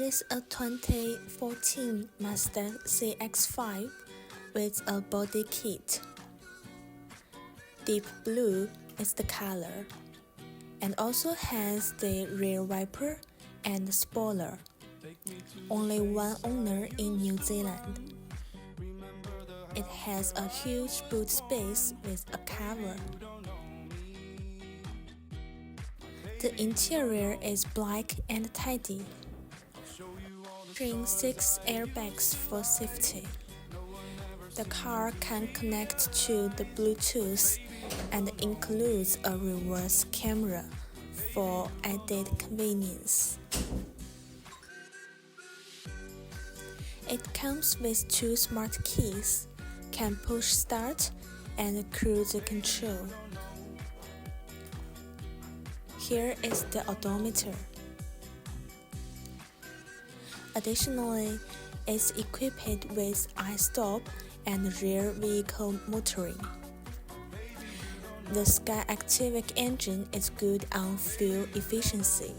It is a 2014 Mazda CX-5 with a body kit. Deep blue is the color, and also has the rear wiper and spoiler. Only one owner in New Zealand. It has a huge boot space with a cover. The interior is black and tidy, featuring 6 airbags for safety. The car can connect to the Bluetooth and includes a reverse camera for added convenience. It comes with 2 smart keys, can push start and cruise control. Here is the odometer. Additionally, it's equipped with i-stop and rear vehicle motoring. The Skyactiv engine is good on fuel efficiency.